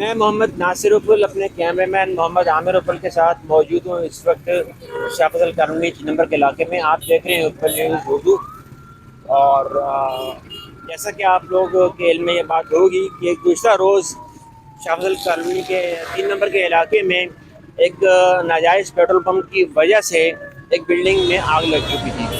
मैं मोहम्मद नासिर उपुल अपने कैमरामैन मोहम्मद आमिर उपुल के साथ मौजूद हूँ इस वक्त शाह फजल कॉलोनी नंबर के इलाके में। आप देख रहे हैं उपुल न्यूज़ उर्दू। और जैसा कि आप लोग के इल्म में ये बात होगी कि गुज़श्ता रोज़ शाह फजल कॉलोनी के 3 नंबर के इलाके में एक नाजायज़ पेट्रोल पम्प की वजह से एक बिल्डिंग में आग लग चुकी थी।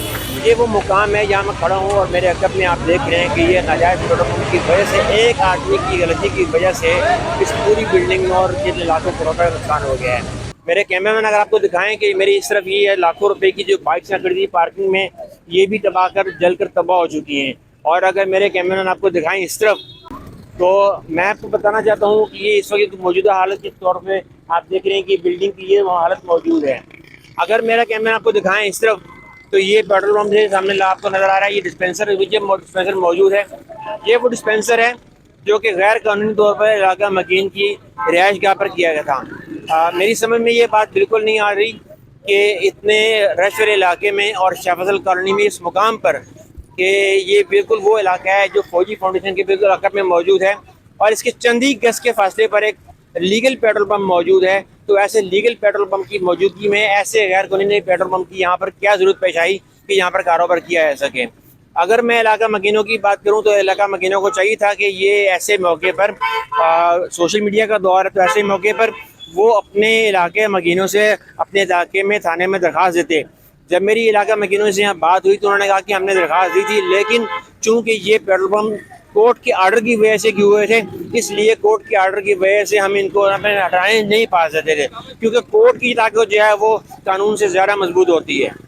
ये वो मुकाम है जहाँ मैं खड़ा हूँ और मेरे अकब में आप देख रहे हैं कि ये नाजायज़ पेट्रोल पम्प की वजह से एक आदमी की गलती की वजह से इस पूरी बिल्डिंग में और जिन लाखों करोड़ का नुकसान हो गया है। मेरे कैमरामैन अगर आपको दिखाएं कि मेरी इस तरफ ये है लाखों रुपए की जो बाइक्स खड़ी थी पार्किंग में, ये भी तबाह कर जल कर तबाह हो चुकी हैं। और अगर मेरे कैमरामैन आपको दिखाएं इस तरफ, तो मैं आपको बताना चाहता हूँ कि ये इस वक्त मौजूदा हालत के तौर पे आप देख रहे हैं कि बिल्डिंग की ये हालत मौजूद है। अगर मेरा कैमरा आपको दिखाएं इस तरफ, तो ये पेट्रोल पंप से सामने आपको नज़र आ रहा है, ये डिस्पेंसर मौजूद है। ये वो डिस्पेंसर है जो कि गैर कानूनी तौर पर इलाका मकीन की रिहाइश गाह पर किया गया था। मेरी समझ में ये बात बिल्कुल नहीं आ रही कि इतने रश वाले इलाके में और शाह फजल कॉलोनी में इस मुकाम पर कि ये बिल्कुल वो इलाका है जो फौजी फाउंडेशन के बिल्कुल इलाके में मौजूद है और इसके चंद ही गज के फासले पर एक लीगल पेट्रोल पंप मौजूद है। तो ऐसे लीगल पेट्रोल पंप की मौजूदगी में ऐसे गैर कानूनी पेट्रोल पंप की यहाँ पर क्या ज़रूरत पेश आई कि यहाँ पर कारोबार किया जा सके। अगर मैं इलाका मकीनों की बात करूँ तो इलाका मकीनों को चाहिए था कि ये ऐसे मौके पर सोशल मीडिया का दौर है, तो ऐसे मौके पर वो अपने इलाके मकीनों से अपने इलाके में थाने में दरख्वास्त देते। जब मेरी इलाका मकीनों से यहाँ बात हुई तो उन्होंने कहा कि हमने दरख्वास्त दी थी, लेकिन चूँकि ये पेट्रोल पम्प कोर्ट के आर्डर की वजह से किए हुए थे, इसलिए कोर्ट के आर्डर की वजह से हम इनको हटाने नहीं पा सकते थे, क्योंकि कोर्ट की ताकत जो है वो कानून से ज़्यादा मजबूत होती है।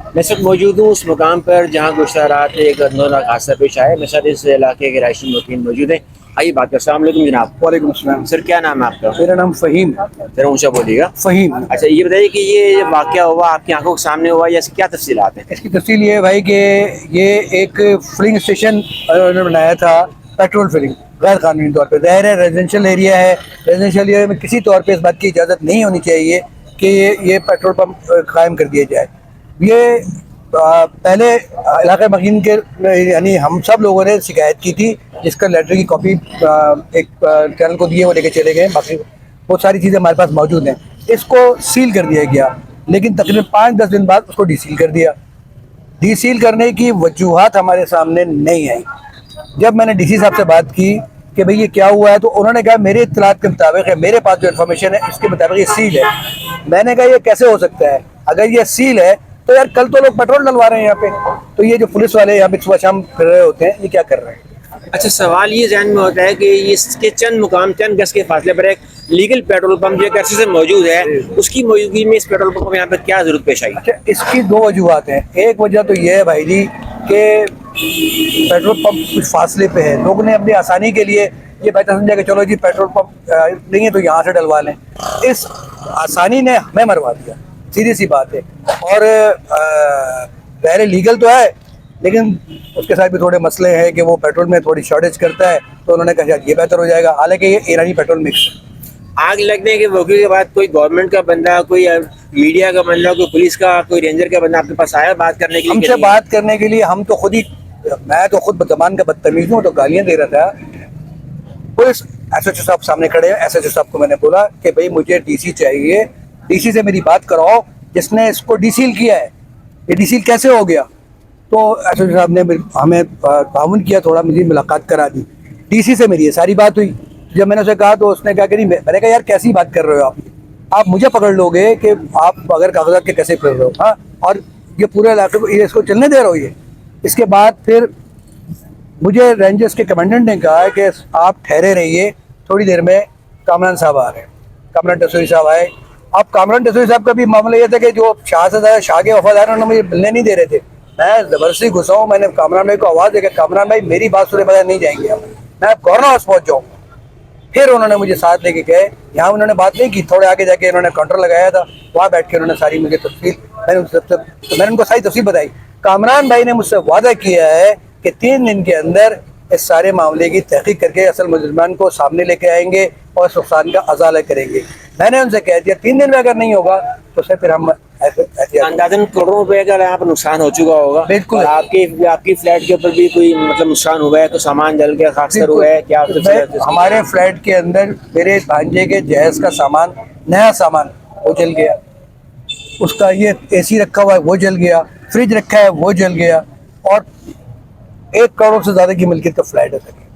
मैं सब मौजूद हूँ उस मुकाम पर जहाँ गुज़श्ता रात एक अंदोलक हादसा पेश आया। मेरे साथ इस इलाके के रहायशी मुकीम मौजूद हैं। आइए बात करें। अस्सलाम वालेकुम जनाब। वालेकुम अस्सलाम। सर क्या नाम है आपका? मेरा नाम फ़हीम। जरा ऊँचा बोलिएगा। फ़हीम। अच्छा ये बताइए कि ये वाक़या हुआ आपकी आंखों के सामने हुआ या इसकी क्या तफसीलात हैं? इसकी तफसील ये है भाई कि ये एक फिलिंग स्टेशन उन्होंने बनाया था, पेट्रोल फिलिंग गैर कानूनी तौर पे। ज़ाहिर है रेजिडेंशियल एरिया है, रेजिडेंशियल एरिया में किसी तौर पे इस बात की इजाज़त नहीं होनी चाहिए कि ये पेट्रोल पम्प कायम कर दिया जाए। ये पहले इलाक़े मकीन के यानी हम सब लोगों ने शिकायत की थी, जिसका लेटर की कॉपी एक चैनल को दिए, वो लेके चले गए। बाकी बहुत सारी चीज़ें हमारे पास मौजूद हैं। इसको सील कर दिया गया, लेकिन तकरीबन 5-10 दिन बाद उसको डीसील कर दिया। डीसील करने की वजूहात हमारे सामने नहीं आई। जब मैंने डीसी साहब से बात की कि भाई ये क्या हुआ है, तो उन्होंने कहा मेरे इत्तलात के मुताबिक है, मेरे पास जो इन्फॉर्मेशन है इसके मुताबिक ये सील है। मैंने कहा ये कैसे हो सकता है? अगर ये सील है तो यार कल तो लोग पेट्रोल डलवा रहे हैं यहाँ पे, तो ये जो पुलिस वाले यहाँ पे सुबह शाम फिर रहे होते हैं, ये क्या कर रहे हैं? अच्छा सवाल ये जहन में होता है कि इसके चंद मुकाम चंद गज के फासले पर एक लीगल पेट्रोल पंप जो एक अरसे से मौजूद है, उसकी मौजूदगी में इस पेट्रोल पंप को यहाँ पर क्या ज़रूरत पेश आई? अच्छा, इसकी दो वजूहत हैं। एक वजह तो ये है भाई जी कि पेट्रोल पंप कुछ फासले पे है, लोगों ने अपनी आसानी के लिए ये बेहतर समझा कि चलो जी पेट्रोल पंप नहीं है तो यहाँ से डलवा लें। इस आसानी ने हमें मरवा दिया, सीधी सी बात है। और पहले लीगल तो है, लेकिन उसके साथ भी थोड़े मसले हैं कि वो पेट्रोल में थोड़ी शॉर्टेज करता है, तो उन्होंने कहा ये बेहतर हो जाएगा। हालांकि ये ईरानी पेट्रोल मिक्स है। आग लगने के मौके के बाद कोई गवर्नमेंट का बंदा, कोई मीडिया का बंदा, कोई पुलिस का, कोई रेंजर का बंदा आपके पास आया बात करने के लिए? हमसे बात करने के लिए हम तो खुद ही, मैं तो खुद जबान का बदतमीज हूँ, तो गालियाँ दे रहा था। पुलिस एसएचओ साहब सामने खड़े हैं। एसएचओ साहब को मैंने बोला कि भाई मुझे डीसी चाहिए, डीसी से मेरी बात कराओ जिसने इसको डीसील किया है, ये डीसील कैसे हो गया? तो एसएचओ साहब ने हमें ताउन किया, थोड़ा मुझे मुलाकात करा दी। डीसी से मेरी ये सारी बात हुई। जब मैंने उसे कहा तो उसने क्या करी, मैंने कहा यार कैसी बात कर रहे हो आप मुझे पकड़ लोगे कि आप बगैर कागजात के कैसे फिर रहे हो? हाँ, और ये पूरे इलाके को इसको चलने दे रहे हो ये? इसके बाद फिर मुझे रेंजर्स के कमांडेंट ने कहा है कि आप ठहरे रहिए, थोड़ी देर में कामरान साहब आ रहे हैं। कामरान टसूरी साहब आए। अब कामरान टसूरी साहब का भी मामला ये था कि जो शाह से ज़्यादा शाह के वफादार उन्होंने मुझे मिलने नहीं दे रहे थे। मैं जबरदस्ती घुसा हूँ, मैंने कामरान भाई को आवाज़ देकर, कामरान भाई मेरी बात सुने बगैर नहीं जाएंगे हम, मैं कॉर्नर हाउस पहुँच जाऊँ। फिर उन्होंने मुझे साथ लेके गए, यहाँ उन्होंने बात नहीं की, थोड़े आगे जाके उन्होंने काउंटर लगाया था, वहाँ बैठ के उन्होंने सारी मुझे तफसील, मैंने उनको सारी तफसील बताई। कामरान भाई ने मुझसे वादा किया है कि 3 दिन के अंदर इस सारे मामले की तहकीक करके असल मुजरिमान को सामने लेके आएंगे और इस नुकसान का अजाला करेंगे। मैंने उनसे कह दिया 3 दिन में अगर नहीं होगा तो फिर हम अंदाजन करोड़ों रुपए का यहाँ पर नुकसान हो चुका होगा। बिल्कुल। और आपकी फ्लैट के ऊपर भी कोई मतलब नुकसान हुआ है, तो सामान जल गया, खासकर हुआ है क्या? हमारे फ्लैट के अंदर मेरे भांजे के जहेज का सामान, नया सामान, वो जल गया। उसका ये एसी रखा हुआ है वो जल गया, फ्रिज रखा है वो जल गया, और 1 करोड़ से ज्यादा की मिल्कियत का फ्लैट है।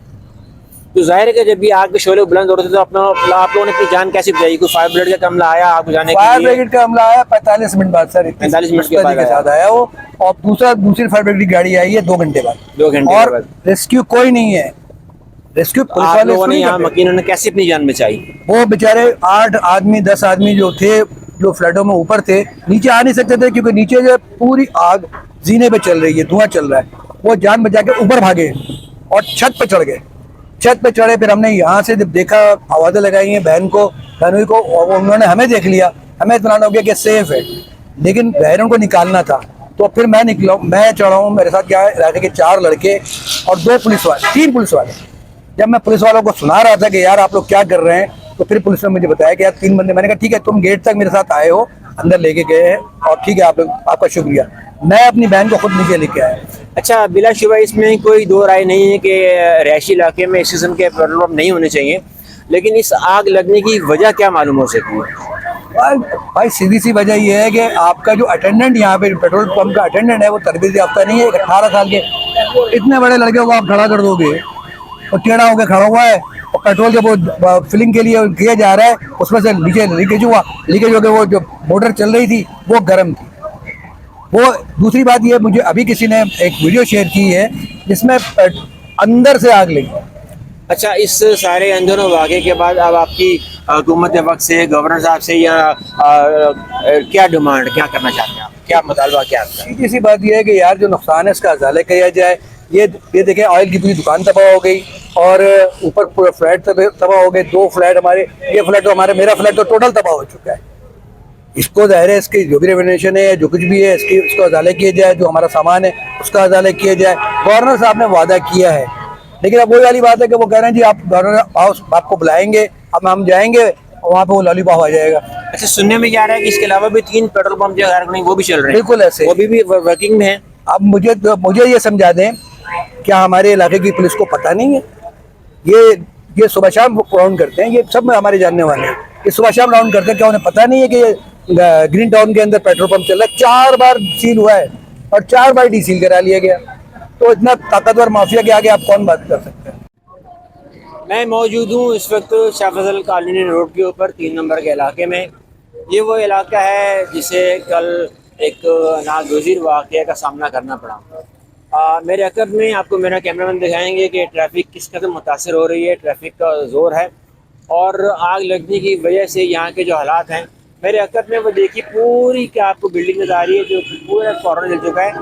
तो जाहिर है कि जब भी आग के शोले बुलंद हो रहे थे तो आप लोगों ने अपनी जान कैसे बचाई? कोई फायर ब्रिगेड का अमला आया आग बुझाने के लिए? फायर ब्रिगेड का अमला आया 45 मिनट बाद सर, 45 मिनट के बाद साथ आया वो, और दूसरी फायर ब्रिगेड की गाड़ी आई है 2 घंटे बाद। 2 घंटे और बाद रेस्क्यू कोई नहीं है, रेस्क्यू पुलिस आप वाले लोगों ने यहाँ मकीनों ने कैसे अपनी जान बचाई? वो बेचारे 8 आदमी 10 आदमी जो थे, जो फ्लैटों में ऊपर थे, नीचे आ नहीं सकते थे क्योंकि नीचे जो पूरी आग जीने पे चल रही है, धुआं चल रहा है। वो जान बचा के ऊपर भागे और छत पे चढ़ गए। छत पे चढ़े, फिर हमने यहाँ से जब देखा, आवाज़ें लगाई हैं बहनों को, और उन्होंने हमें देख लिया, हमें इत्मीनान हो गया कि सेफ है, लेकिन बहनों को निकालना था। तो फिर मैं निकला, मैं चढ़ा हूँ, मेरे साथ क्या है, इलाके के 4 लड़के और 2 पुलिस वाले, 3 पुलिस वाले। जब मैं पुलिस वालों को सुना रहा था कि यार आप लोग क्या कर रहे हैं, तो फिर पुलिस ने मुझे बताया कि यार 3 बंदे, मैंने कहा ठीक है तुम गेट तक मेरे साथ आए हो, अंदर लेके गए हैं, और ठीक है आप लोग, आपका शुक्रिया। मैं अपनी बहन को खुद नीचे लेके आया। अच्छा, बिलाशुबा इसमें कोई दो राय नहीं है कि रिहायशी इलाके में इस किस्म के पेट्रोल पंप नहीं होने चाहिए, लेकिन इस आग लगने की वजह क्या मालूम हो सकती है? भाई सीधी सी वजह यह है कि आपका जो अटेंडेंट यहाँ पे पेट्रोल पंप का अटेंडेंट है वो तरबियत याफ्ता नहीं है। 18 साल के इतने बड़े लड़के को आप खड़ा कर दोगे, और टेढ़ा होकर खड़ा हुआ है, और पेट्रोल जब वो फिलिंग के लिए किया जा रहा है, उसमें से नीचे लीकेज हुआ, लीकेज होकर वो जो मोटर चल रही थी वो गर्म थी। वो दूसरी बात ये, मुझे अभी किसी ने एक वीडियो शेयर की है जिसमें अंदर से आग लगी। अच्छा, इस सारे अंदरों वाक़े के बाद अब आपकी हुकूमत वक्त से, गवर्नर साहब से, या क्या डिमांड, क्या करना चाहते हैं आप, क्या मुतालबा, क्या आपका? सीधी सी बात यह है कि यार जो नुकसान है इसका अजाला किया जाए। ये देखें, ऑयल की पूरी दुकान तबाह हो गई, और ऊपर पूरा फ्लैट तबाह हो गए, 2 फ्लैट हमारे, ये फ्लैट तो हमारे, मेरा फ्लैट तो टोटल तबाह हो चुका है। इसको ज़ाहिर है इसकी जो भी रेवेन्यूशन है, जो कुछ भी है, इसको अजाला किया जाए, जो हमारा सामान है उसका अजाला किया जाए। गवर्नर साहब ने वादा किया है, लेकिन अब वही वाली बात है कि वो कह रहे हैं जी आप गवर्नर हाउस आपको बुलाएंगे, अब हम जाएंगे और वहाँ पे वो लॉलीपॉप आ जाएगा। अच्छा, सुनने में क्या आ रहा है कि इसके अलावा भी 3 पेट्रोल पंप जो है वो भी चल रहे हैं? बिल्कुल ऐसे, वो भी वर्किंग में है। अब मुझे ये समझा दें, क्या हमारे इलाके की पुलिस को पता नहीं है? ये सुबह शाम राउंड करते हैं, ये सब हमारे जानने वाले हैं, ये सुबह शाम राउंड करते हैं, क्या उन्हें पता नहीं है कि ये ग्रीन टाउन के अंदर पेट्रोल पंप चल रहा है? 4 बार सील हुआ है और 4 बार डीसील करा लिया गया। तो इतना ताकतवर माफिया के आगे आप कौन बात कर सकते हैं? मैं मौजूद हूँ इस वक्त शाह फजल कॉलोनी रोड के ऊपर 3 नंबर के इलाके में। ये वो इलाका है जिसे कल एक नागुज़ीर वाक़या का सामना करना पड़ा। मेरे अकब में आपको मेरा कैमरामैन दिखाएंगे कि ट्रैफिक किस कदर मुतासर हो रही है, ट्रैफिक का ज़ोर है, और आग लगने की वजह से यहाँ के जो हालात हैं मेरे अकब में, वो देखिए पूरी क्या आपको बिल्डिंग नजर आ रही है जो पूरा कॉर्नर जल चुका है।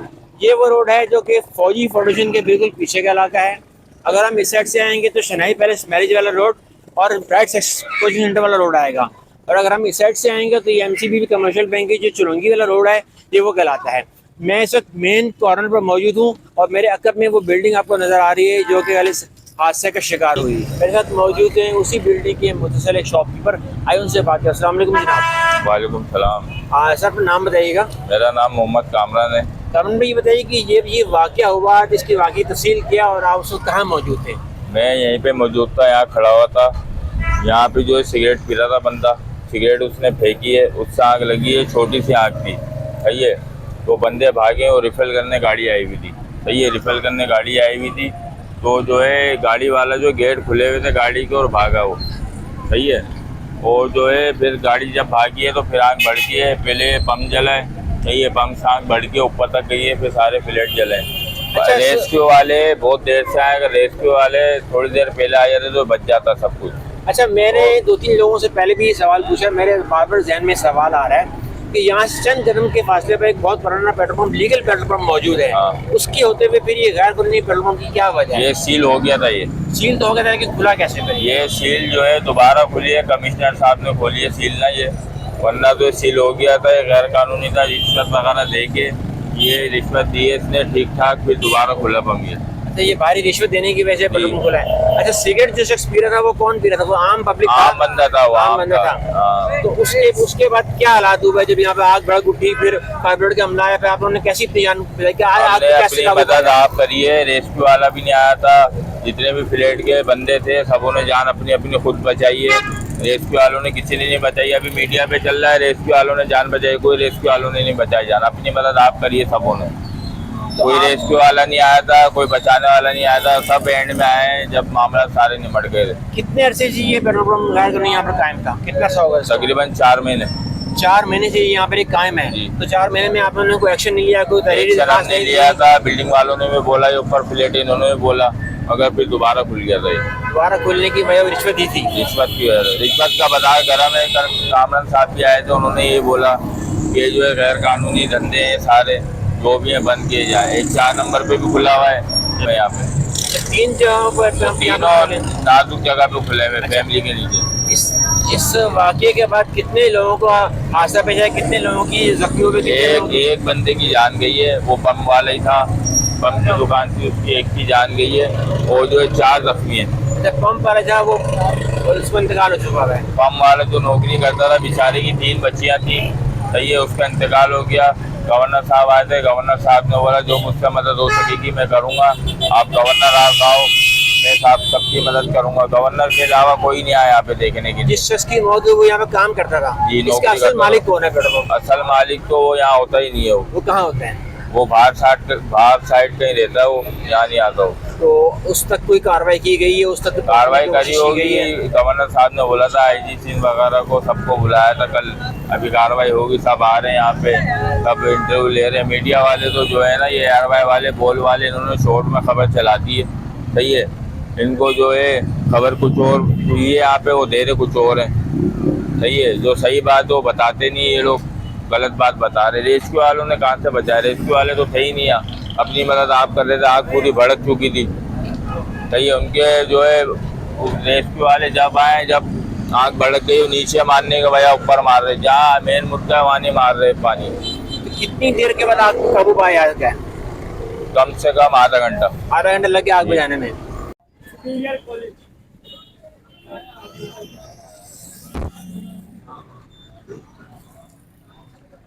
ये वो रोड है जो कि फौजी फाउंडेशन के बिल्कुल पीछे का इलाका है। अगर हम इस साइड से आएंगे तो शनाई पैलेस मैरिज वाला रोड और राइट साइड कोचिंग सेंटर वाला रोड आएगा, और अगर हम इस साइड से आएंगे तो ये MCB कमर्शियल बैंक की जो चुरंगी वाला रोड है ये वो कहलाता है। मैं इस वक्त मेन कॉर्नर पर मौजूद हूँ और मेरे अकब में वो बिल्डिंग आपको नज़र आ रही है जो कि कल हादसे का शिकार हुई। मेरे साथ मौजूद हैं उसी बिल्डिंग के मुतसल एक शॉपकीपर, आए उनसे बात करें। अस्सलाम वालेकुम जनाब। वालेकुम सलाम। सर अपना नाम बताइएगा। मेरा नाम मोहम्मद कामरान है। कामरान भाई, ये बताइए कि ये वाक़या हुआ, इसकी वाक़ई तफसील क्या, और आप उस वक्त कहाँ मौजूद थे? मैं यहीं पे मौजूद था, यहाँ खड़ा हुआ था। यहाँ पे जो सिगरेट पी रहा था बंदा, सिगरेट उसने फेंकी है, उससे आग लगी है, छोटी सी आग थी, सही है। तो बंदे भागे और रिफिल करने गाड़ी आई हुई थी, सही है, रिफिल करने गाड़ी आई हुई थी। तो जो है गाड़ी वाला जो गेट खुले हुए थे गाड़ी के, और भागा वो, सही है। और जो है फिर गाड़ी जब भागी है तो फिर आग बढ़ती है, पहले पंप जला है, सही है, पंप से आग बढ़ के ऊपर तक गई है, फिर सारे फ्लैट जले। अच्छा, रेस्क्यू वाले बहुत देर से आए, अगर रेस्क्यू वाले थोड़ी देर पहले आ जाते तो बच जाता सब कुछ। अच्छा, मैंने 2-3 लोगों से पहले भी ये सवाल पूछा, मेरे बार बार जहन में सवाल आ रहा है कि यहाँ से चंद कदम के फासले पर एक बहुत पुराना petrol pump, legal petrol pump मौजूद है, हाँ। उसके होते हुए फिर ये गैर कानूनी पेट्रोल पंप की क्या वजह है? ये सील हो गया था। ये सील तो हो गया था कि खुला कैसे फिर? ये सील जो है दोबारा खुली है, कमिश्नर साहब ने खोली है सील ना ये, वरना तो सील हो गया था। ये गैर कानूनी था, रिश्वत वगैरह दे के ये रिश्वत दी है इसने ठीक ठाक, फिर दोबारा खुला पंप ये। अच्छा, ये भारी रिश्वत देने की वजह से पेट्रोल जी। पंप खुला है। अच्छा, सिगरेट जो शख्स पी रहा था वो कौन पी रहा था? वो आम पब्लिक आम बंदा था वो, आम आम बंदा था। था। हाँ। तो उसके बाद क्या हालात हुए जब यहाँ पे आग भड़क उठी, फिर फायर ब्रिगेड का हमला आया, फिर आप लोगों ने कैसी अपनी जान बचाई? क्या आग हमने कैसे अपनी काबू मदद पाया? आप करी है, रेस्क्यू वाला भी नहीं आया था, जितने भी फ्लैट के बंदे थे सबों ने जान अपनी अपनी खुद बचाई है। रेस्क्यू वालों ने किसी ने नहीं बचाई। अभी मीडिया पे चल रहा है रेस्क्यू वालों ने जान बचाई, कोई रेस्क्यू वालों ने नहीं बचाई जान, अपनी मदद आप करिए सबों ने। कोई रेस्क्यू वाला नहीं आया था, कोई बचाने वाला नहीं आया था, सब एंड में आए हैं जब मामला सारे निमट गए थे। कितने अरसे से ये पेट्रोल पंप गैर कानूनी यहाँ पर कायम था? कितना सा होगा? तकरीबन 4 महीने। 4 महीने से यहाँ पर एक कायम है। जी। तो 4 महीने में आप लोगों ने कोई एक्शन नहीं लिया, कोई तहरीरी एक्शन दरखास्त हमने नहीं लिया था, बिल्डिंग वालों ने भी बोला, ये ऊपर फ्लैट इन्होंने भी बोला, मगर फिर दोबारा खुल गया था ये। दोबारा खोलने की वजह रिश्वत दी थी? रिश्वत की वजह से, रिश्वत का बताया करा में कामरान साहब भी आए थे, उन्होंने ये बोला कि ये जो है गैर कानूनी धंधे हैं सारे जो भी हैं बंद किए जाए। एक 4 नंबर पे भी खुला हुआ है यहाँ पे, 3 जगहों पर तीनों नाजुक जगह पे खुले हुए फैमिली के नीचे। इस वाक़ये के बाद कितने लोगों को हादसा पेश आया, कितने लोगों की जख्मी हुए? एक बंदे की जान गई है, वो पंप वाला ही था, पंप की दुकान थी उसकी, एक की जान गई है, और जो है 4 जख्मी है। जब पंप वाला था वो उसको इंतकाल हो चुका है। पंप वाला जो नौकरी करता था बेचारे की 3 बच्चियां थी, सही है, उसका इंतकाल हो गया। गवर्नर साहब आए थे, गवर्नर साहब ने बोला जो मुझसे मदद हो सकेगी मैं करूँगा, आप गवर्नर आप आओ, मैं साहब सबकी मदद करूँगा। गवर्नर के अलावा कोई नहीं आया यहाँ पे देखने के लिए। जिस शख्स की मौत हुई वो यहाँ पे काम करता था, जी, इसका नौकरी असल करता मालिक था। कौन है पेट्रोल पंप? असल मालिक तो वो यहाँ होता ही नहीं है, वो कहाँ होते हैं? वो बाहर साइड कहीं रहता है, वो यहाँ नहीं आता वो। तो उस तक कोई कार्रवाई की गई है? उस तक कार्रवाई कोशिश करी की होगी, गई है? गवर्नर साहब ने बोला था आईजी सिंह वगैरह को सबको बुलाया था कल, अभी कार्रवाई होगी, सब आ रहे हैं यहाँ पे, सब इंटरव्यू ले रहे हैं। मीडिया वाले तो जो है ना ये ARY वाले बोल वाले, इन्होंने शॉर्ट में खबर चला दी है, सही है, इनको जो है खबर कुछ और हुई है यहाँ पे, वो दे रहे कुछ और है, सही है, जो सही बात वो बताते नहीं, ये लोग गलत बात बता रहे। रेस्क्यू वालों ने कहाँ से बचाया? रेस्क्यू वाले तो थे ही नहीं यहाँ, अपनी मदद आप कर रहे थे, आग पूरी भड़क चुकी थी, सही है। उनके जो है रेस्क्यू वाले जब आए, जब आग भड़क गई, नीचे मारने के बजाय ऊपर मार रहे, जहाँ मेन मुद्दा है वहाँ नहीं मार रहे पानी। तो कितनी देर के बाद आग को काबू पाया गया? कम से कम आधा घंटा। आधा घंटा लग गया आग बुझाने में।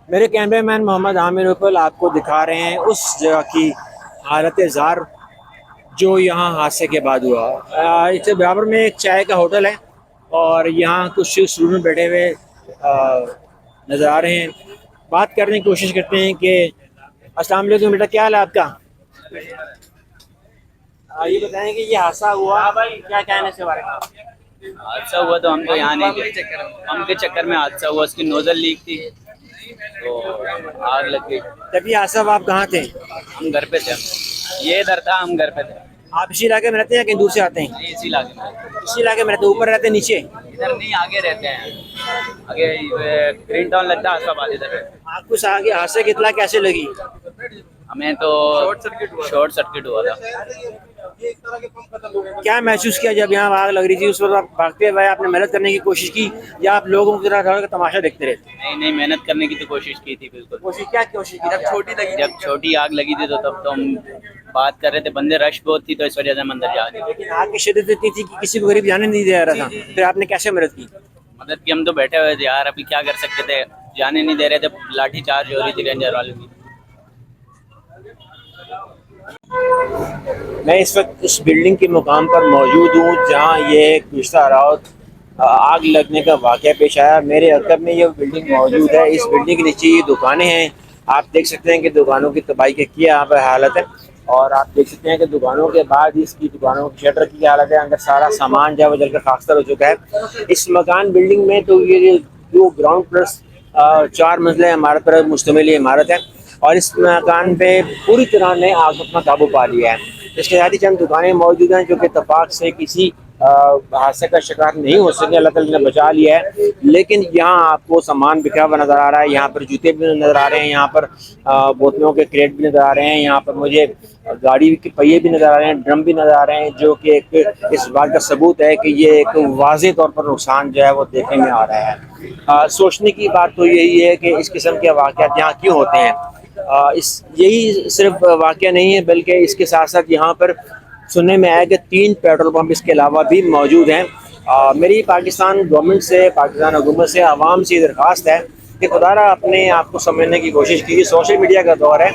मेरे कैमरामैन मोहम्मद आमिर उपल आपको दिखा रहे हैं उस जगह की हालत ज़ार जो यहाँ हादसे के बाद हुआ। इससे बराबर में एक चाय का होटल है और यहाँ कुछ स्टूडेंट बैठे हुए नज़र आ रहे हैं। बात करने की कोशिश करते हैं कि अस्सलाम वालेकुम बेटा, क्या हाल है आपका? ये बताएं कि ये हादसा हुआ, क्या कहने से बारे में? हादसा हुआ तो हम तो यहाँ नहीं थे, पंप के चक्कर में हादसा हुआ, उसकी नोजल लीक थी तो आग लग गई। तभी हादसा हुआ, आप कहाँ थे? हम घर पे थे, ये इधर था, हम घर पे थे। आप इसी इलाके में रहते हैं या कहीं दूर से आते हैं? नहीं, इसी इलाके में। इसी इलाके में रहते हैं? ऊपर रहते हैं नीचे? इधर नहीं, आगे रहते हैं, आगे ग्रीन टाउन लगता है, आसाबाद इधर रहते हैं। आपको आगे हादसे की इत्तला कैसे लगी? हमें तो शॉर्ट सर्किट हुआ था। क्या महसूस किया जब यहाँ आग लग रही थी? उस वक्त आप भागते हुए आपने मेहनत करने की कोशिश की या आप लोगों की तरह तमाशा देखते रहे? नहीं नहीं, मेहनत करने की तो कोशिश की थी, बिल्कुल। कोशिश की? जब छोटी आग लगी थी तो तब तो हम बात कर रहे थे, बंदे रश बहुत थी तो इस वजह से हम अंदर जा नहीं। लेकिन आग की शिद्दत इतनी थी कि किसी को गरीब जाने नहीं दे रहा था, फिर आपने कैसे मदद की? मदद की, हम तो बैठे हुए थे यार, अभी क्या कर सकते थे, जाने नहीं दे रहे थे, लाठी चार्ज हो रही थी रेंजर वालों की। मैं इस वक्त उस बिल्डिंग के मुकाम पर मौजूद हूँ जहाँ ये गुज़श्ता रात आग लगने का वाक़या पेश आया। मेरे अकब में ये बिल्डिंग मौजूद है, इस बिल्डिंग के नीचे ये दुकानें हैं। आप देख सकते हैं कि दुकानों की तबाही की यहाँ पर हालत है और आप देख सकते हैं कि दुकानों के बाद इसकी दुकानों की शटर की हालत है, अंदर सारा सामान जो है वो जलकर खाकसार हो चुका है। इस मकान बिल्डिंग में तो ये जो ग्राउंड प्लस 4 मंजिला इमारत पर मुश्तमिल इमारत है और इस मकान पे पूरी तरह ने आग अपना काबू पा लिया है। इसके साथ ही चंद दुकानें मौजूद हैं जो कि इत्तेफाक से किसी हादसे का शिकार नहीं हो सके, अल्लाह ताला ने बचा लिया है। लेकिन यहाँ आपको सामान बिखरा हुआ नज़र आ रहा है, यहाँ पर जूते भी नज़र आ रहे हैं, यहाँ पर बोतलों के क्रेट भी नज़र आ रहे हैं, यहाँ पर मुझे गाड़ी के पहिए भी नज़र आ रहे हैं, ड्रम भी नज़र आ रहे हैं, जो कि एक इस बात का सबूत है कि ये एक वाज़े तौर पर नुकसान जो है वो देखने में आ रहा है। सोचने की बात तो यही है कि इस किस्म के वाक़यात यहाँ क्यों होते हैं। यही सिर्फ वाक़या नहीं है, बल्कि इसके साथ साथ यहाँ पर सुनने में आया कि 3 पेट्रोल पंप इसके अलावा भी मौजूद हैं। मेरी पाकिस्तान गवर्नमेंट से, पाकिस्तान हुकूमत से, आवाम से दरख्वास्त है कि खुदारा अपने आप को समझने की कोशिश कीजिए। सोशल मीडिया का दौर है,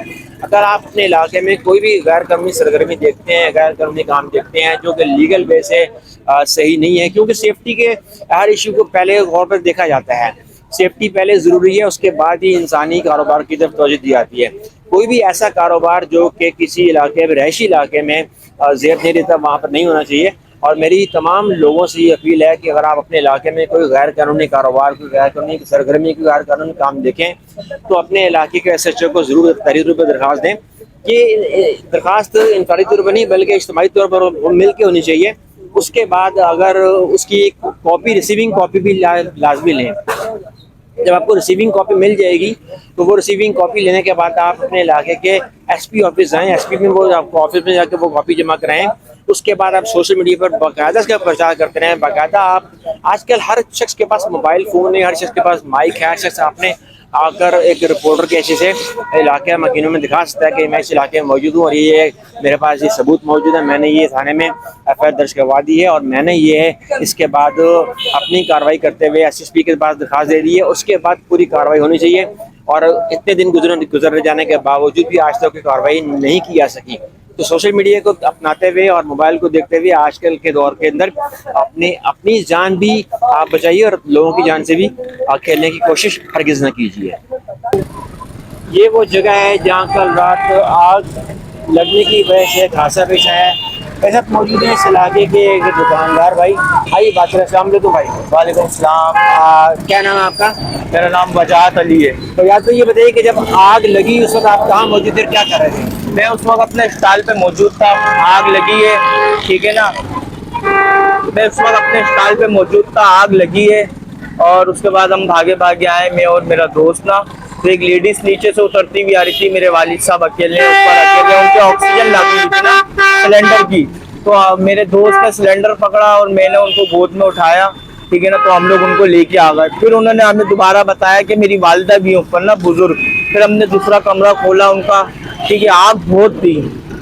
अगर आप अपने इलाके में कोई भी गैर कानूनी सरगर्मी देखते हैं, गैर कानूनी काम देखते हैं जो कि लीगल वे से सही नहीं है, क्योंकि सेफ्टी के हर इशू को पहले गौर पर देखा जाता है। सेफ्टी पहले ज़रूरी है, उसके बाद ही इंसानी कारोबार की तरफ तवज्जो दी जाती है। कोई भी ऐसा कारोबार जो कि किसी इलाके में, रहायशी इलाके में ज़ेर नहीं देता, वहाँ पर नहीं होना चाहिए। और मेरी तमाम लोगों से ये अपील है कि अगर आप अपने इलाके में कोई गैर कानूनी कारोबार, कोई गैर कानूनी सरगर्मी, कोई गैर कानूनी काम देखें तो अपने इलाके के SHO को ज़रूर तहरीर तौर पर दरख्वास्त दें। ये दरख्वास्त इनफरादी तौर पर नहीं बल्कि इज्तिमाई तौर पर मिल के होनी चाहिए। उसके बाद अगर उसकी कॉपी, रिसीविंग कॉपी भी लाजमी लें। जब आपको रिसीविंग कॉपी मिल जाएगी तो वो रिसीविंग कॉपी लेने के बाद आप अपने इलाके के SP ऑफिस जाएँ, SP में वो आपको ऑफिस में जाकर वो कॉपी जमा कराएँ। उसके बाद आप सोशल मीडिया पर बाकायदा इसका प्रचार करते रहें। बाकायदा आप, आजकल हर शख्स के पास मोबाइल फ़ोन है, हर शख्स के पास माइक है, हर शख्स आपने आकर एक रिपोर्टर के ऐसे से इलाके मकीनों में दिखा सकता है कि मैं इस इलाके में मौजूद हूँ और ये मेरे पास ये सबूत मौजूद है, मैंने ये थाने में FIR दर्ज करवा दी है और मैंने ये है। इसके बाद अपनी कार्रवाई करते हुए SSP के पास दरख्वास्त दे दी है। उसके बाद पूरी कार्रवाई होनी चाहिए। और इतने दिन गुजर जाने के बावजूद भी आज तक कोई कार्रवाई नहीं की जा सकी। तो सोशल मीडिया को अपनाते हुए और मोबाइल को देखते हुए आजकल के दौर के अंदर अपनी जान भी आप बचाइए और लोगों की जान से भी खेलने की कोशिश हरगिज़ न कीजिए। ये वो जगह है जहाँ कल रात आग लगने की वजह से हादसा पेश आया है। ऐसा मौजूद है इस इलाके के एक दुकानदार भाई। आइए बात करें। अस्सलाम वालेकुम भाई। वालेकुम सलाम। क्या नाम है आपका? मेरा नाम वजाहत अली है। तो याद तो ये बताइए कि जब आग लगी उस वक्त आप कहाँ मौजूद थे, क्या कर रहे थे? मैं उस वक्त अपने स्टॉल पे मौजूद था, आग लगी है, ठीक है ना। मैं उस वक्त अपने स्टॉल पे मौजूद था, आग लगी है और उसके बाद हम भागे भागे आए, मैं और मेरा दोस्त ना। तो एक लेडीज नीचे से उतरती हुई आ रही थी, मेरे वालिद साहब अकेले ऊपर अकेले, उनके ऑक्सीजन लगी हुई थी ना सिलेंडर की। तो मेरे दोस्त ने सिलेंडर पकड़ा और मैंने उनको गोद में उठाया, ठीक है ना। तो हम लोग उनको लेके आ गए। फिर उन्होंने हमें दोबारा बताया कि मेरी वालिदा भी ऊपर ना, बुजुर्ग। फिर हमने दूसरा कमरा खोला उनका, ठीक है। आग बहुत थी,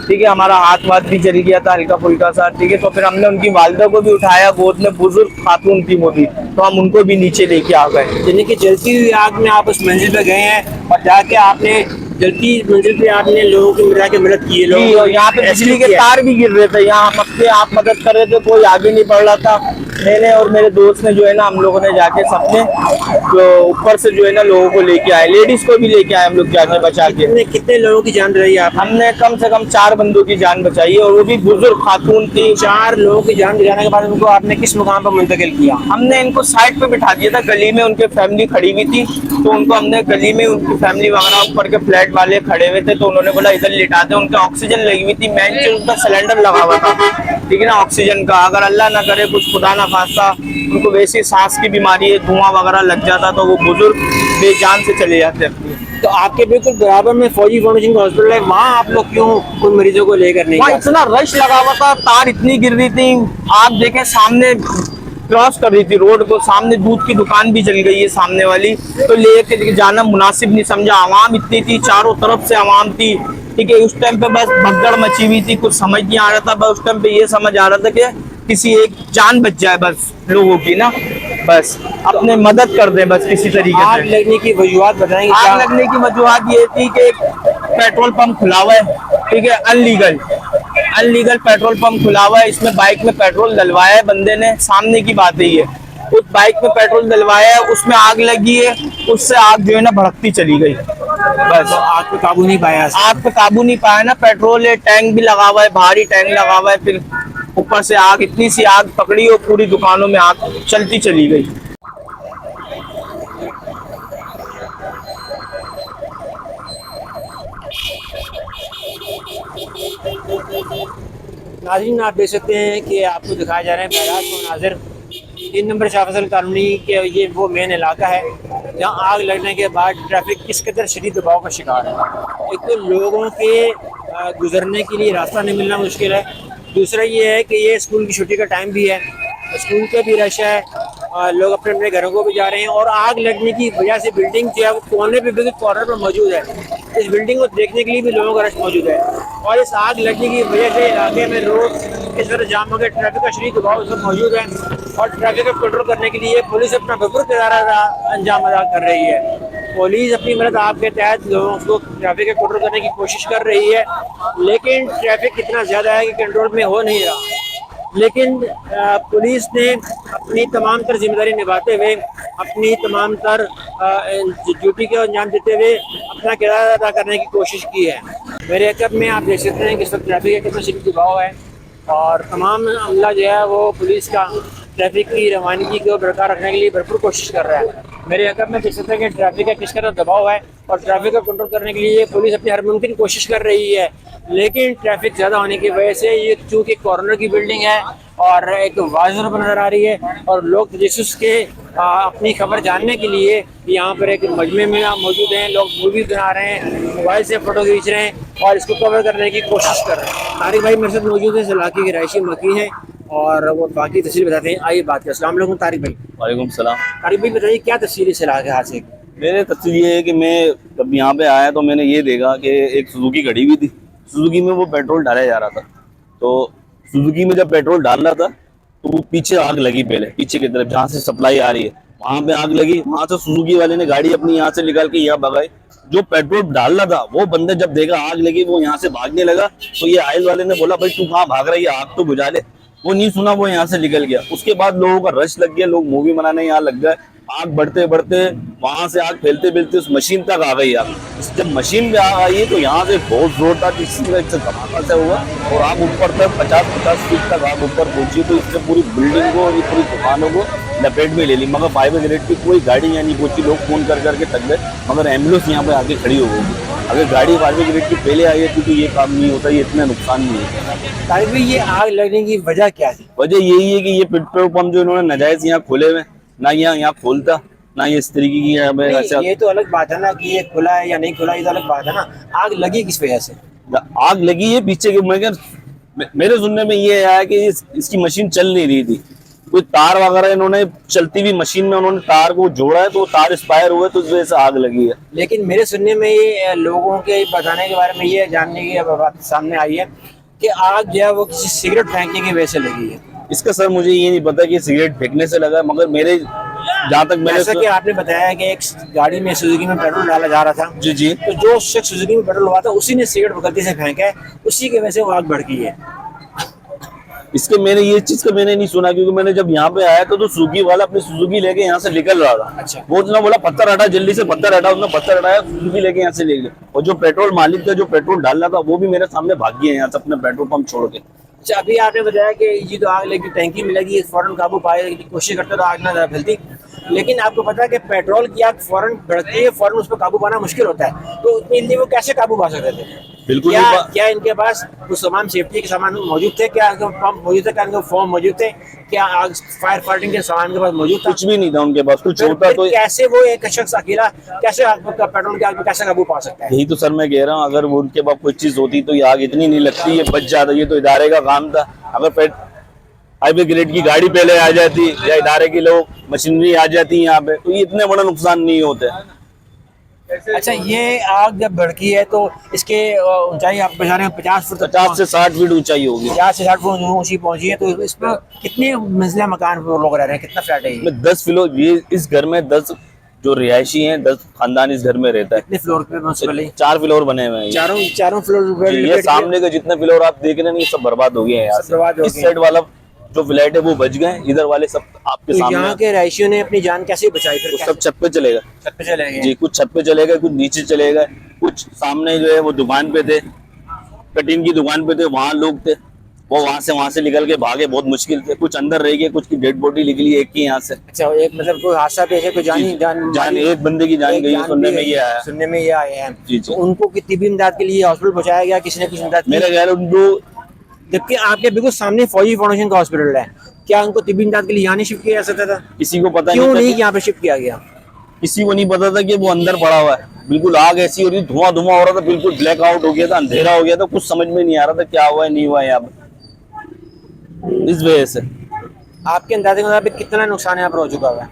ठीक है। हमारा हाथ वाथ भी जल गया था हल्का फुल्का सा, ठीक है। तो फिर हमने उनकी वालिदा को भी उठाया गोद में, बुजुर्ग खातून थी वो भी, तो हम उनको भी नीचे लेके आ गए। यानी कि जलती हुई आग में आप उस मंजिल पे गए हैं और जाके आपने जलती मंजिल पे आपने लोगों की मिला के मदद की है। लोग यहाँ पे बिजली के तार भी गिर रहे थे, यहाँ हम अपने आप मदद कर रहे थे, कोई आगे नहीं बढ़ रहा था। मैंने और मेरे दोस्त ने जो है ना, हम लोगों ने जाके सबने जो ऊपर से जो है ना लोगों को लेके आए, लेडीज को भी लेके आए हम लोग जाके बचा के। कितने लोगों की जान रही आप? हमने कम से कम 4 बंदों की जान बचाई है और वो भी बुजुर्ग खातून थी। 4 लोगों की जान बचाने के बाद उनको आपने किस मुकाम पर मुंतकिल किया? हमने इनको साइड पे बिठा दिया था, गली में उनके फैमिली खड़ी हुई थी, तो उनको हमने गली में, उनकी फैमिली वगैरह ऊपर के फ्लैट वाले खड़े हुए थे, तो उन्होंने बोला इधर लिटा दे। उनके ऑक्सीजन लगी हुई थी, मेन चीज उनका सिलेंडर लगा हुआ था, ठीक है ना, ऑक्सीजन का। अगर अल्लाह ना करे कुछ खुदा ना खास्ता उनको वैसी सांस की बीमारी है, धुआं वगैरह लग जाता तो वो बुजुर्ग बेजान से चले जाते। तो आपके बिल्कुल बराबर में फौजी फाउंडेशन का हॉस्पिटल है, वहाँ आप लोग क्यों उन मरीजों को लेकर नहीं? वहाँ इतना रश लगा हुआ था, तार इतनी गिर रही थी, आप देखें सामने क्रॉस कर रही थी रोड को, सामने दूध की दुकान भी जल गई है सामने वाली, तो लेके जाना मुनासिब नहीं समझा। आवाम इतनी थी, चारों तरफ से आवाम थी, ठीक है। उस टाइम पे बस भगदड़ मची हुई थी, कुछ समझ नहीं आ रहा था। बस उस टाइम पे ये समझ आ रहा था कि किसी एक जान बच जाए बस लोगों की ना, बस अपने मदद कर दें बस किसी तरीके से। आग लगने की वजूहत बताएंगे? आग लगने की वजूहत ये थी कि एक पेट्रोल पंप खुला हुआ है, ठीक है, अनलीगल पेट्रोल पंप खुला हुआ है। इसमें बाइक में पेट्रोल डलवाया है बंदे ने, सामने की बात है ये। उस बाइक में पेट्रोल डलवाया है, उसमें आग लगी है, उससे आग जो है ना भड़कती चली गई। बस तो आग पे काबू नहीं पाया? आग पे काबू नहीं पाया ना। पेट्रोल है, टैंक भी लगा हुआ है, भारी टैंक लगा हुआ है, फिर ऊपर से आग, इतनी सी आग पकड़ी और पूरी दुकानों में आग चलती चली गई। नाज़रीन, आप देख सकते हैं कि आपको दिखाया जा रहा है बैराज को नाज़र 3 नंबर शाह फजल कॉलोनी के ये वो मेन इलाका है जहाँ आग लगने के बाद ट्रैफिक किस कदर शदीद दबाव का शिकार है। एक तो लोगों के गुजरने के लिए रास्ता नहीं मिलना मुश्किल है, दूसरा ये है कि ये स्कूल की छुट्टी का टाइम भी है, स्कूल का भी रश है, लोग अपने अपने घरों को भी जा रहे हैं और आग लगने की वजह से बिल्डिंग जो है वो कोने पे बिल्कुल कॉर्नर पर मौजूद है। इस बिल्डिंग को देखने के लिए भी लोगों का रश मौजूद है और इस आग लगने की वजह से इलाके में रोड इस तरह जाम हो गए, ट्रैफिक का शदीद दबाव इस वक्त मौजूद है और ट्रैफिक को कंट्रोल करने के लिए पुलिस अपना भरपूर किरदार अंजाम अदा कर रही है। पुलिस अपनी मदद आपके तहत लोगों को ट्रैफिक को कंट्रोल करने की कोशिश कर रही है, लेकिन ट्रैफिक इतना ज़्यादा है कि कंट्रोल में हो नहीं रहा। लेकिन पुलिस ने अपनी तमाम तर जिम्मेदारी निभाते हुए, अपनी तमाम तर ड्यूटी को अंजाम देते हुए अपना किरदार अदा करने की कोशिश की है। मेरे अकब में आप देख सकते हैं कि इस वक्त ट्रैफिक का कितना शदीद दबाव है और तमाम अमला जो है वो पुलिस का ट्रैफिक की रवानगी को बरकरार रखने के लिए भरपूर कोशिश कर रहा है। मेरे अकब में देख सकते हैं कि ट्रैफिक का किस तरह दबाव है और ट्रैफिक को कंट्रोल करने के लिए पुलिस अपनी हर मुमकिन कोशिश कर रही है, लेकिन ट्रैफिक ज़्यादा होने की वजह से ये चूँकि कॉर्नर की बिल्डिंग है और एक वाज़र पर नज़र आ रही है और लोग तजस्सुस के अपनी खबर जानने के लिए यहाँ पर एक मजमे में मौजूद हैं, लोग मूवी बना रहे हैं, मोबाइल से फ़ोटो खींच रहे हैं और इसको कवर करने की कोशिश कर रहे हैं। तारिक भाई मेरे साथ मौजूद है, इस इलाके के रहायशी मकी हैं और वो बाकी तफसील बताते हैं। आइए बात करें। अस्सलाम वालेकुम तारिक भाई। वालेकुम सलाम। तारिक भाई बताइए क्या तफसील इस इलाके हादसे की? मेरे तफसील ये है कि मैं जब यहाँ पे आया तो मैंने ये देखा कि एक सुजुकी खड़ी हुई थी, सुजुकी में वो पेट्रोल डाला जा रहा था, तो सुजुकी में जब पेट्रोल डाल रहा था तो वो पीछे आग लगी, पहले पीछे की तरफ जहाँ से सप्लाई आ रही है वहाँ पे आग लगी। वहाँ से सुजुकी वाले ने गाड़ी अपनी यहाँ से निकाल के यहाँ भगाई। जो पेट्रोल डाल रहा था वो बंदे जब देखा आग लगी वो यहाँ से भागने लगा, तो ये आयल वाले ने बोला भाई तू कहाँ भाग रहा है, आग तो बुझा ले। वो नहीं सुना, वो यहाँ से निकल गया। उसके बाद लोगों का रश लग गया, लोग मूवी बनाने यहाँ लग गए। आग बढ़ते बढ़ते वहां से आग फैलते फैलते उस मशीन तक आ गई आग। जब मशीन पे आग आई तो यहाँ से बहुत जोरदार किसी से धमाका से हुआ और आग ऊपर तक 50-50 फीट तक आग ऊपर पहुंची, तो इससे पूरी बिल्डिंग को और पूरी दुकानों को लपेट में ले ली। मगर फायर ब्रिगेड की कोई गाड़ी यहाँ नहीं पहुंची, लोग फोन कर करके थक गए, मगर एम्बुलेंस यहाँ पे आके खड़ी हो गई। अगर गाड़ी फायर ब्रिगेड की पहले आई है तो ये काम नहीं होता, ये इतना नुकसान नहीं है। तारिक भाई ये आग लगने की वजह क्या थी? वजह यही है कि ये पेट्रोल पंप जो इन्होंने नाजायज यहाँ खोले हुए, ना यहाँ खोलता, ना ये इस तरीके की यहाँ पे ऐसा। ये तो अलग बात है ना कि ये खुला है या नहीं खुला, ये तो अलग बात है ना। आग लगी किस वजह से? आग लगी है पीछे के, मगर मेरे सुनने में ये आया कि इसकी मशीन चल नहीं रही थी, कोई तार वगैरह इन्होंने चलती हुई मशीन में उन्होंने तार को जोड़ा है, तो तार एक्सपायर हुए तो उस वजह से आग लगी है। लेकिन मेरे सुनने में ये लोगों के बताने के बारे में ये जानने की बात सामने आई है कि आग जो है वो किसी सिगरेट फेंकने की वजह से लगी है। इसका सर मुझे ये नहीं पता कि सिगरेट फेंकने से लगा, मगर मेरे जहाँ तक मैंने जैसा कि आपने बताया कि एक गाड़ी में सुजुकी में पेट्रोल डाला जा रहा था, जी जी, तो जो शख्स सुजुकी में पेट्रोल हुआ था उसी ने सिगरेट गलती से फेंका है, उसी की वजह से वो आग भड़की है। इसके मैंने ये चीज का मैंने नहीं सुना, क्योंकि मैंने जब यहाँ पे आया तो सुजुकी वाला अपनी सुजुकी लेके यहाँ से निकल रहा था। अच्छा। वो उसने बोला पत्थर हटा, जल्दी से पत्थर हटा, उसने पत्थर हटाया, सुजुकी लेके यहाँ से ले गया। और जो पेट्रोल मालिक था जो पेट्रोल डाल रहा था वो भी मेरे सामने भाग गया यहाँ से अपने पेट्रोल पंप छोड़ के। अच्छा, अभी आपने बताया कि ये तो आग लगी, टैंकी में लगी, फौरन काबू पाने की कोशिश करते तो आग ना ज़्यादा फैलती, लेकिन आपको पता है कि पेट्रोल की आग फौरन बढ़ती है, फौरन उस पर काबू पाना मुश्किल होता है, तो इतनी जल्दी वो कैसे काबू पा सकते थे? बिल्कुल क्या इनके पास वो सामान, सेफ्टी के सामान मौजूद थे? क्या इनके पंप मौजूद थे? क्या इनके फॉर्म मौजूद थे? क्या आग फायर फाइटिंग के सामान के पास मौजूद था? कुछ भी नहीं था उनके पास, कुछ होता तो कैसे वो एक शख्स अकेला कैसे पेट्रोल की आग में कैसे काबू पा सकता है? यही तो सर मैं कह रहा हूँ, अगर वो उनके पास कोई चीज होती तो ये आग इतनी नहीं लगती, ये बच जाता। ये तो इदारे का काम था, अगर फायर ब्रिगेड की गाड़ी पहले आ जाती या इदारे के लोग मशीनरी आ जाती यहाँ पे तो ये इतने बड़ा नुकसान नहीं होते। अच्छा, ये आग जब भड़की है तो इसके ऊंचाई आप बता रहे हैं 50 फुट, 50 से 60 फीट ऊंचाई होगी। 50 से 60 फुट ऊंची पहुंची है, तो इस पर कितने मंजिला मकान पर लोग रह रहे हैं, कितना फ्लैट है ये? 10 फ्लोर, ये इस घर में 10 जो रिहायशी हैं, 10 खानदान इस घर में रहता है। कितने फ्लोर पे म्युनिसिपली? 4 फ्लोर बने हुए हैं। चारों फ्लोर ये सामने के जितने फ्लोर आप देख रहे हैं ये सब बर्बाद हो गए हैं। यहाँ इस साइड वाला जो फ्लैट है वो बच गए, इधर वाले सब आपके तो सामने। यहाँ के रहायशियों ने अपनी जान कैसे बचाई? फिर सब छत पे चले गए, छत पे चले गए जी, कुछ छत पे चले गए, कुछ नीचे चले गए, कुछ सामने जो है वो दुकान पे थे, कटिंग की दुकान पे थे, वहाँ लोग थे, वो वहाँ से निकल के भागे, बहुत मुश्किल थे। कुछ अंदर रह गए, कुछ की डेड बॉडी निकली एक की यहाँ से। अच्छा, एक मतलब कोई हादसा पेश है, कोई जान एक बंदे की जान गई, सुनने में ये आया। सुनने में ये आया है। जी तो उनको कितनी भी इमदाद के लिए हॉस्पिटल पहुंचाया गया? किसी ने कुछ इमदाद? मेरा ख्याल उनको जबकि आपके बिल्कुल सामने फौजी फाउंडेशन का हॉस्पिटल है, क्या उनको तिब्बी इमदाद के लिए यहाँ नहीं शिफ्ट किया जा सकता था? किसी को पता क्यों नहीं नहीं था यहाँ पे शिफ्ट किया गया? किसी को नहीं पता था कि वो अंदर पड़ा हुआ है। बिल्कुल आग ऐसी हो रही, धुआं धुआं हो रहा था, बिल्कुल ब्लैक आउट हो गया था, अंधेरा हो गया था, कुछ समझ में नहीं आ रहा था क्या हुआ है नहीं हुआ है यहाँ पे। इस वजह से आपके अंदाजे के मुताबिक कितना नुकसान यहाँ पर हो चुका है?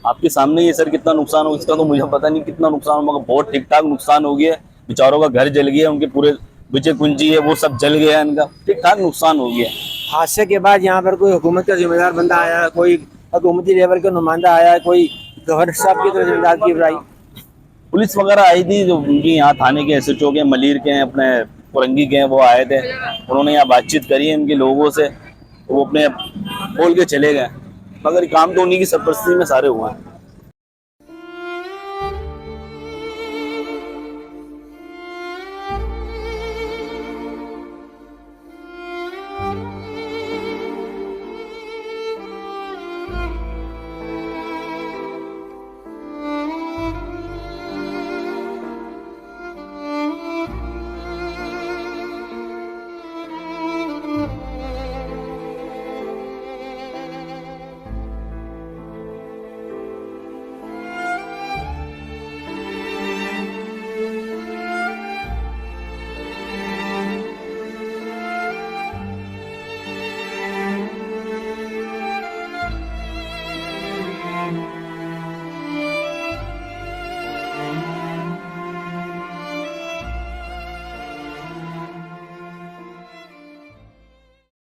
आपके सामने ही है सर, कितना नुकसान हो, इसका तो मुझे पता नहीं कितना नुकसान हो, मगर बहुत ठीक ठाक नुकसान हो गया है। बेचारों का घर जल गया, उनके पूरे बचे कुंजी है वो सब जल गया, इनका ठीक ठाक नुकसान हो गया। हादसे के बाद यहाँ पर कोई हुकूमत का जिम्मेदार बंदा आया, कोई हुकूमती लेवल का नुमाइंदा आया, कोई गवर्नर साहब की तरफ जिम्मेदार की बुराई? पुलिस वगैरह आई थी, जो उनकी यहाँ थाने के SHO के मलीर के हैं, अपने पुरंगी के हैं, वो आए थे। उन्होंने यहाँ बातचीत करी है इनके लोगों से, वो अपने बोल के चले गए, मगर काम तो उन्हीं की सरपरस्ती में सारे हुए हैं।